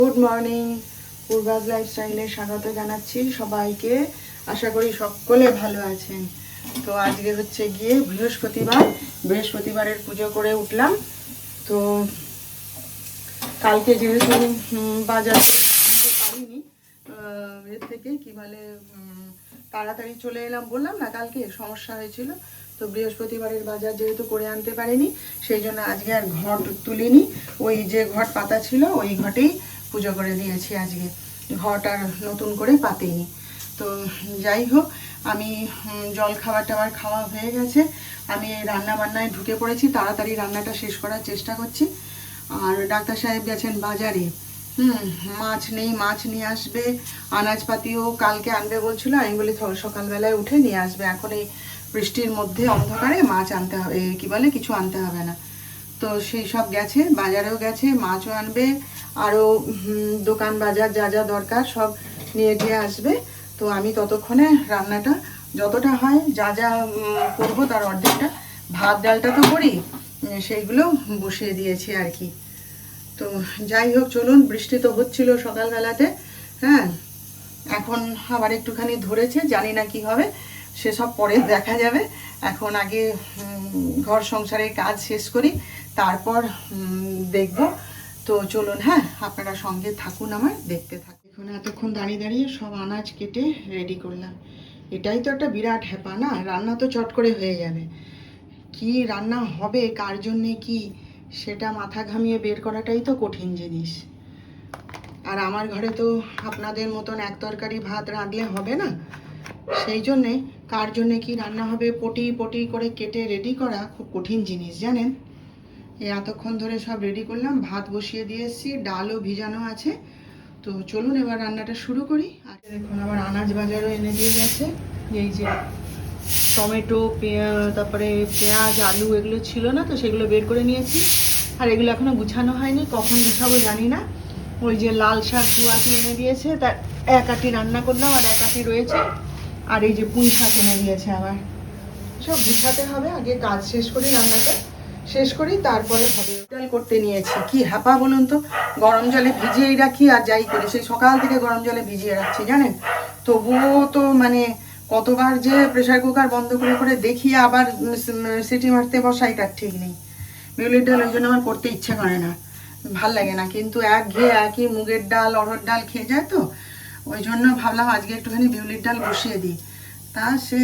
Good morning, পূর্বাজ লাইফস্টাইলে স্বাগত জানাচ্ছি সবাইকে। আশা করি সকলে ভালো আছেন। তো আজকে হচ্ছে গিয়ে বৃহস্পতিবারের পুজো করে উঠলাম। তো কালকে যেহেতু বাজার পারিনি, এর থেকে কি বলে তাড়াতাড়ি চলে এলাম, বললাম না কালকে সমস্যা হয়েছিল। তো বৃহস্পতিবারের বাজার যেহেতু করে আনতে পারিনি, সেই জন্য আজকে আর ঘট তুলিনি। ওই যে ঘট পাতা ছিল ওই ঘটেই পুজো করে দিয়েছি। আজকে ঘট আর নতুন করে পাতিনি। তো যাই হোক, আমি জল টাবার খাওয়া হয়ে গেছে। আমি রান্না বান্নায় ঢুকে পড়েছি, তাড়াতাড়ি রান্নাটা শেষ করার চেষ্টা করছি। আর ডাক্তার সাহেব গেছেন বাজারে, মাছ নেই, মাছ নিয়ে আসবে। আনাজপাতিও কালকে আনবে বলছিল, আমি বলি সকালবেলায় উঠে নিয়ে আসবে। এখন এই বৃষ্টির মধ্যে অন্ধকারে মাছ আনতে হবে, কি বলে কিছু আনতে হবে না। তো সেই সব গেছে, বাজারেও গেছে, মাছও আনবে, আরও দোকান বাজার যা যা দরকার সব নিয়ে ঢেয়ে আসবে। তো আমি ততক্ষণে রান্নাটা যতটা হয় যা যা করবো তার অর্ধেকটা, ভাত ডালটা তো করি, সেইগুলো বসিয়ে দিয়েছি আর কি। তো যাই হোক চলুন, বৃষ্টি তো হচ্ছিল সকালবেলাতে, হ্যাঁ এখন আবার একটুখানি ধরেছে, জানি না কি হবে, সেসব পরে দেখা যাবে। এখন আগে ঘর সংসারের কাজ শেষ করি, তারপর দেখব। তো চলুন, হ্যাঁ আপনারা সঙ্গে থাকুন, আমার দেখতে থাকুন। এখন এতক্ষণ দাঁড়িয়ে দাঁড়িয়ে সব আনাজ কেটে রেডি করলাম। এটাই তো একটা বিরাট হ্যাপা না, রান্না তো চট করে হয়ে যাবে, কি রান্না হবে কার জন্যে কি সেটা মাথা ঘামিয়ে বের করাটাই তো কঠিন জিনিস। আর আমার ঘরে তো আপনাদের মতন এক তরকারি ভাত রাঁধলে হবে না, সেই জন্যে কার জন্যে কি রান্না হবে পটি পটি করে কেটে রেডি করা খুব কঠিন জিনিস জানেন। এতক্ষণ ধরে সব রেডি করলাম, ভাত বসিয়ে দিয়ে এসেছি, ডালও ভিজানো আছে। তো চলুন এবার রান্নাটা শুরু করি। আর দেখুন আবার আনাজ বাজারও এনে দিয়ে গেছে, এই যে টমেটো, তারপরে পেঁয়াজ, আলু এগুলো ছিল না, তো সেগুলো বের করে নিয়েছি। আর এগুলো এখনো গুছানো হয়নি, কখন গুছাবো জানি না। ওই যে লাল শাক 2 আঁটি এনে দিয়েছে, তার 1 আঁটি রান্না করলাম আর 1 আঁটি রয়েছে। আর এই যে পুঁই শাক এনে দিয়েছে, আবার সব গুছাতে হবে। আগে কাজ শেষ করি, রান্নাটা শেষ করি, তারপরে হবে। ডাল করতে নিয়েছি, কি হ্যাপা বলুন তো, গরম জলে ভিজিয়েই রাখি আর যাই করি, সেই সকাল থেকে গরম জলে ভিজিয়ে রাখছি জানেন। তবুও তো মানে কতবার যে প্রেসার কুকার বন্ধ করে করে দেখি আবার সিটি মারতে বসাই তার ঠিক নেই। বিউলির ডাল ওই জন্য আমার করতে ইচ্ছে করে না, ভাল লাগে না। কিন্তু একঘেয়ে একই মুগের ডাল অড়হর ডাল খেয়ে যায়, তো ওই জন্য ভাবলাম আজকে একটুখানি বিউলির ডাল বসিয়ে দিই। তা সে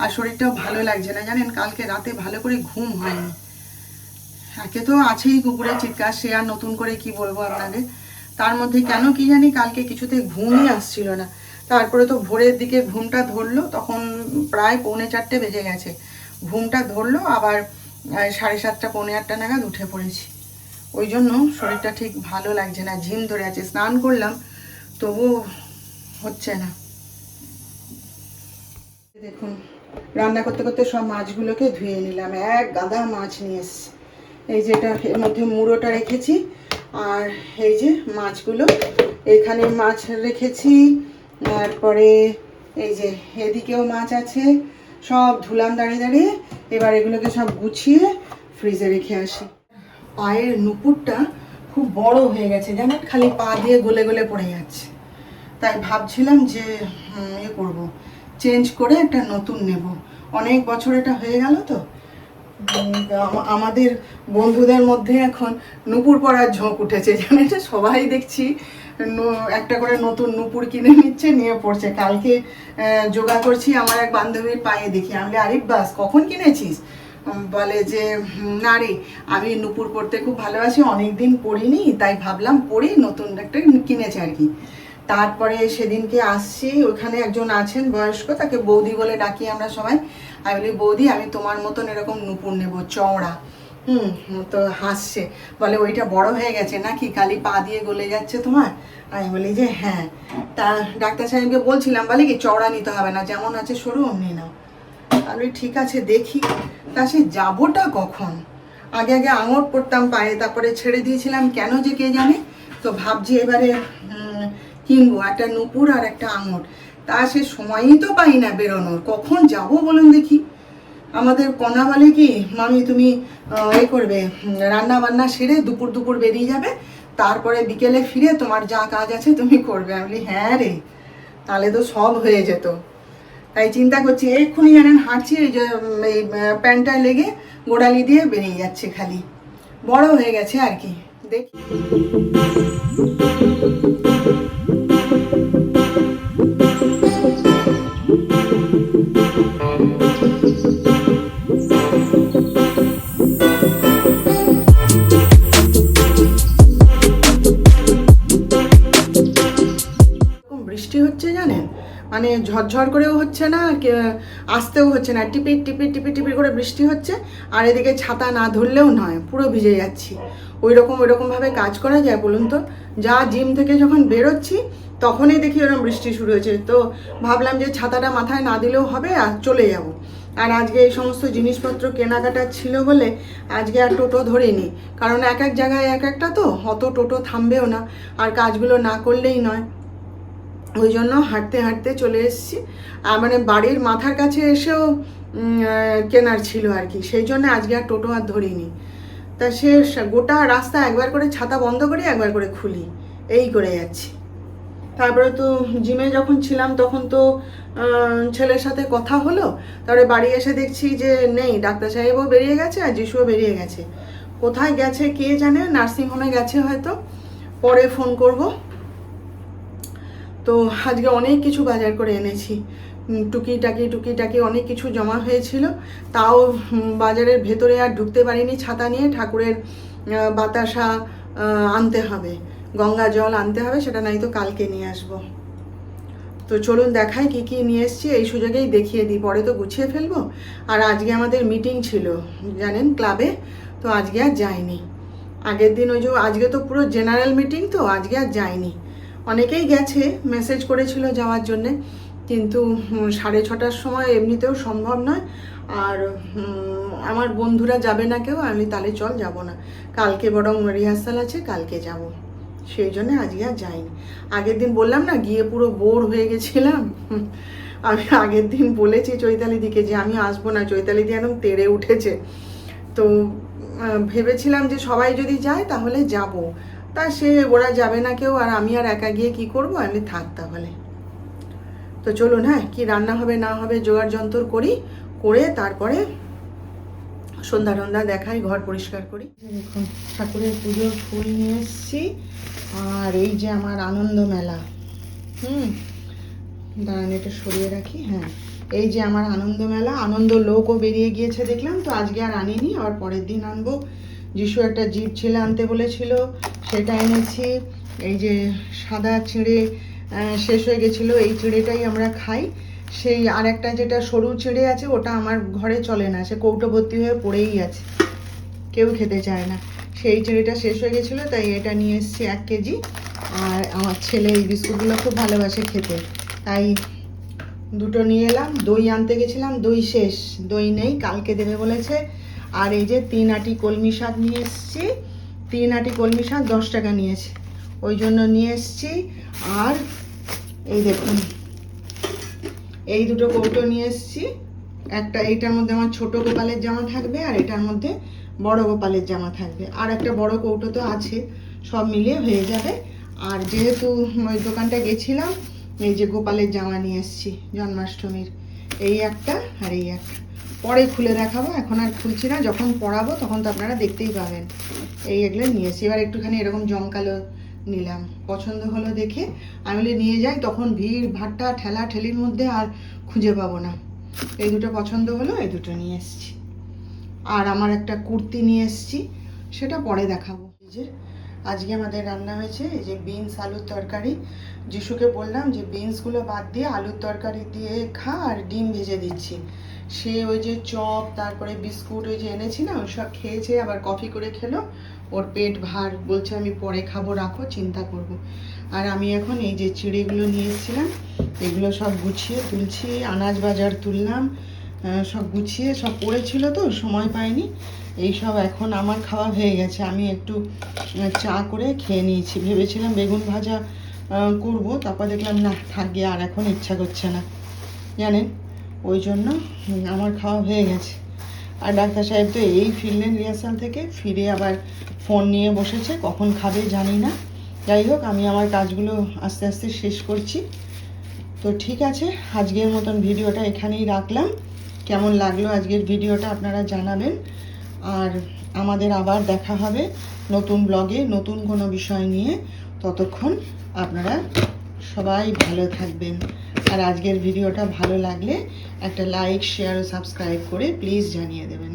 আর শরীরটাও ভালো লাগছে না জানেন, কালকে রাতে ভালো করে ঘুম হয়নি। একে তো আছেই কুকুরের চিৎকার, সে আর নতুন করে কি বলবো আপনাদের। তার মধ্যে কেন কি জানি কালকে কিছুতে ঘুমই আসছিল না। তারপরে তো ভোরের দিকে ঘুমটা ধরলো, তখন প্রায় 3:45 বেজে গেছে। ঘুমটা ধরলো, আবার 7:30 পৌনে 8 নাগাদ উঠে পড়েছি। ওই জন্য শরীরটা ঠিক ভালো লাগছে না, ঝিম ধরে আছে। স্নান করলাম তবু হচ্ছে না। দেখুন রান্না করতে করতে সব মাছগুলোকে ধুয়ে নিলাম, এক গাদা মাছ নিয়ে এসেছি। এই যেটা এর মধ্যে মুড়োটা রেখেছি, আর এই যে মাছগুলো এখানে মাছ রেখেছি। তারপরে এই যে এদিকেও মাছ আছে, সব ধুলাম দাঁড়িয়ে দাঁড়িয়ে। এবার এগুলোকে সব গুছিয়ে ফ্রিজে রেখে আসি। পায়ের নুপুরটা খুব বড় হয়ে গেছে জানেন, খালি পা দিয়ে গলে গলে পড়ে যাচ্ছে। তাই ভাবছিলাম যে করব, চেঞ্জ করে একটা নতুন নেব। অনেক বছর এটা হয়ে গেল, তো আমাদের বন্ধুদের মধ্যে এখন নুপুর পরার ঝোঁক উঠেছে জানেন, সবাই দেখছি একটা করে নতুন নুপুর কিনে নিচ্ছে, নিয়ে পড়ছে। কালকে যোগা করছি, আমার এক বান্ধবীর পায়ে দেখি, আমি আরে বাস কখন কিনেছিস? বলে যে না রে, আমি নুপুর পরতে খুব ভালোবাসি, অনেকদিন পরিনি, তাই ভাবলাম পরি, নতুন একটা কিনেছে আর কি। তারপরে সেদিনকে আসছি, ওখানে একজন আছেন বয়স্ক, তাকে বৌদি বলে ডাকি আমরা সবাই। আমি বলি বৌদি আমি তোমার মতন এরকম নুপুর নেবো চওড়া। তো হাসছে, বলে ওইটা বড় হয়ে গেছে নাকি, খালি পা দিয়ে গলে যাচ্ছে তোমার? আমি বলি যে হ্যাঁ। তা ডাক্তার সাহেবকে বলছিলাম, বলে কি চওড়া নিতে হবে না, যেমন আছে সরু অমনি নাও। আমি ঠিক আছে দেখি। তা সে যাবোটা কখন? আগে আগে আঙট পরতাম পায়ে, তারপরে ছেড়ে দিয়েছিলাম কেন যে কে জানে। তো ভাবছি এবারে কিনবো একটা নুপুর আর একটা আঙট। তা সে সময়ই তো পাই না বেরোনোর, কখন যাব বলুন দেখি। আমাদের কণা বলে কি, মামি তুমি করবে রান্না বান্না সেরে দুপুর দুপুর বেরিয়ে যাবে, তারপরে বিকেলে ফিরে তোমার যা কাজ আছে তুমি করবে। আমি বলি হ্যাঁ রে, তাহলে তো সব হয়ে যেত। তাই চিন্তা করছি, এক্ষুনি জানেন হাঁটছি, এই যে এই প্যান্টটায় লেগে গোড়ালি দিয়ে বেরিয়ে যাচ্ছে, খালি বড় হয়ে গেছে আর কি। দেখি বৃষ্টি হচ্ছে জানেন, মানে ঝরঝর করেও হচ্ছে না, আসতেও হচ্ছে না, টিপির টিপির টিপির টিপির করে বৃষ্টি হচ্ছে। আর এদিকে ছাতা না ধরলেও নয়, পুরো ভিজে যাচ্ছি। ওই রকমভাবে কাজ করা যায় বলুন তো? যা জিম থেকে যখন বেরোচ্ছি তখনই দেখি ওরকম বৃষ্টি শুরু হয়েছে, তো ভাবলাম যে ছাতাটা মাথায় না দিলেও হবে, আর চলে যাব। আর আজকে এই সমস্ত জিনিসপত্র কেনাকাটা ছিল বলে আজকে আর টোটো ধরিনি, কারণ এক এক জায়গায় এক একটা, তো অত টোটো থামবেও না, আর কাজগুলো না করলেই নয়। ওই জন্য হাঁটতে হাঁটতে চলে এসেছি। আর মানে বাড়ির মাথার কাছে এসেও কেনার ছিল আর কি, সেই জন্য আজকে আর টোটো আর ধরিনি। তা সে গোটা রাস্তা একবার করে ছাতা বন্ধ করি, একবার করে খুলি, এই করে যাচ্ছি। তারপরে তো জিমে যখন ছিলাম তখন তো ছেলের সাথে কথা হলো, তারপরে বাড়ি এসে দেখছি যে নেই, ডাক্তার সাহেবও বেরিয়ে গেছে আর যিশুও বেরিয়ে গেছে। কোথায় গেছে কে জানে, নার্সিংহোমে গেছে হয়তো, পরে ফোন করব। তো আজকে অনেক কিছু বাজার করে এনেছি, টুকিটাকি অনেক কিছু জমা হয়েছিল, তাও বাজারের ভেতরে আর ঢুকতে পারিনি ছাতা নিয়ে। ঠাকুরের বাতাসা আনতে হবে, গঙ্গা জল আনতে হবে, সেটা নাই তো কালকে নিয়ে আসবো। তো চলুন দেখাই কি কি নিয়ে এসেছি, এই সুযোগেই দেখিয়ে দিই, পরে তো গুছিয়ে ফেলবো। আর আজকে আমাদের মিটিং ছিল জানেন ক্লাবে, তো আজকে আর যাইনি। আগের দিন ওই যে আজকে তো পুরো জেনারেল মিটিং, তো আজকে আর যাইনি। অনেকেই গেছে, মেসেজ করেছিল যাওয়ার জন্যে, কিন্তু 6:30টার সময় এমনিতেও সম্ভব নয়। আর আমার বন্ধুরা যাবে না কেউ, আমি তাহলে চল যাব না, কালকে বরং রিহার্সাল আছে, কালকে যাব, সেই জন্য আজকে আর যাইনি। আগের দিন বললাম না গিয়ে পুরো বোর হয়ে গেছিলাম। আমি আগের দিন বলেছি চৈতালিদিকে যে আমি আসবো না, চৈতালিদি একদম তেড়ে উঠেছে। তো ভেবেছিলাম যে সবাই যদি যায় তাহলে যাব, তা সে ওরা যাবে না কেউ, আর আমি আর একা গিয়ে কি করব, আমি থাক তাহলে। তো চলুন, হ্যাঁ কি রান্না হবে না হবে জোগাড় যন্ত্র করি, করে তারপরে সন্ধ্যা টন্ধা দেখাই, ঘর পরিষ্কার করি। দেখুন ঠাকুরের পুজোর ফুল নিয়ে এসেছি, আর এই যে আমার আনন্দ মেলা, দাঁড়ান এটা সরিয়ে রাখি। হ্যাঁ, এই যে আমার আনন্দ মেলা, আনন্দ লোকও বেরিয়ে গিয়েছে দেখলাম, তো আজকে আর আনিনি, আবার পরের দিন আনবো। যিশু একটা জিভ ছেলে আনতে বলেছিল, সেটা এনেছি। এই যে সাদা চিঁড়ে শেষ হয়ে গেছিলো, এই চিঁড়েটাই আমরা খাই। সেই আর একটা যেটা সরু চিঁড়ে আছে, ওটা আমার ঘরে চলে না, সে কৌটো ভর্তি হয়ে পড়েই আছে, কেউ খেতে চায় না। সেই চিঁড়েটা শেষ হয়ে গেছিলো, তাই এটা নিয়ে এসেছি 1 কেজি। আর আমার ছেলে এই বিস্কুটগুলো খুব ভালোবাসে খেতে, তাই দুটো নিয়ে এলাম। দই আনতে গেছিলাম, দই শেষ, দই নেই, কালকে দেবে বলেছে। আর এই যে 3 আঁটি কলমি শাক নিয়ে এসেছি, 3 আঁটি কলমি শাক 10 টাকা নিয়েছে, ওই জন্য নিয়ে এসেছি। আর এই দেখুন এই দুটো কৌটো নিয়ে এসেছি, একটা এইটার মধ্যে আমার ছোট গোপালের জামা থাকবে, আর এটার মধ্যে বড় গোপালের জামা থাকবে, আর একটা বড় কৌটো তো আছে, সব মিলিয়ে হয়ে যাবে। আর যেহেতু ওই দোকানটা গেছিলাম, এই যে গোপালের জামা নিয়ে এসেছি জন্মাষ্টমীর, এই একটা আর এই একটা, পরে খুলে দেখাবো, এখন আর খুলছি না, যখন পরাবো তখন তো আপনারা দেখতেই পাবেন। এই এগুলো নিয়ে এসেছি, এবার একটুখানি এরকম জমকালো নিলাম, পছন্দ হলো দেখে। আমি বলি নিয়ে যাই, তখন ভিড় ভাট্টা ঠেলা ঠেলির মধ্যে আর খুঁজে পাবো না। এই দুটো পছন্দ হলো, এই দুটো নিয়ে এসেছি। আর আমার একটা কুর্তি নিয়ে এসেছি, সেটা পরে দেখাবো। এই যে আজকে আমাদের রান্না হয়েছে এই যে বিনস আলুর তরকারি। যিশুকে বললাম যে বিনসগুলো বাদ দিয়ে আলুর তরকারি দিয়ে খা, আর ডিম ভেজে দিচ্ছি। সে ওই যে চপ তারপরে বিস্কুট ওই যে এনেছি না, ওই সব খেয়েছে, আবার কফি করে খেলো, ওর পেট ভার, বলছে আমি পরে খাবো, রাখো, চিন্তা করব। আর আমি এখন এই যে চিড়েগুলো নিয়ে এসেছিলাম, এগুলো সব গুছিয়ে তুলছি, আনাজ বাজার তুললাম, সব গুছিয়ে, সব পড়েছিল তো সময় পাইনি। এই সব এখন আমার খাওয়া হয়ে গেছে, আমি একটু চা করে খেয়ে নিয়েছি। ভেবেছিলাম বেগুন ভাজা করব, তারপর দেখলাম না থাকবে, আর এখন ইচ্ছা করছে না জানেন, ওই জন্য আমার খাওয়া হয়ে গেছে। আর ডাক্তার সাহেব তো এই ফিরলেন রিহার্সাল থেকে, ফিরে আবার ফোন নিয়ে বসেছে, কখন খাবে জানি না। যাই হোক, আমি আমার কাজগুলো আস্তে আস্তে শেষ করছি। তো ঠিক আছে, আজকের মতন ভিডিওটা এখানেই রাখলাম। কেমন লাগলো আজকের ভিডিওটা আপনারা জানাবেন। আর আমাদের আবার দেখা হবে নতুন ব্লগে, নতুন কোনো বিষয় নিয়ে। ততক্ষণ আপনারা সবাই ভালো থাকবেন। আর আজকের ভিডিওটা ভালো লাগলে একটা লাইক, শেয়ার ও সাবস্ক্রাইব করে প্লিজ জানিয়ে দেবেন।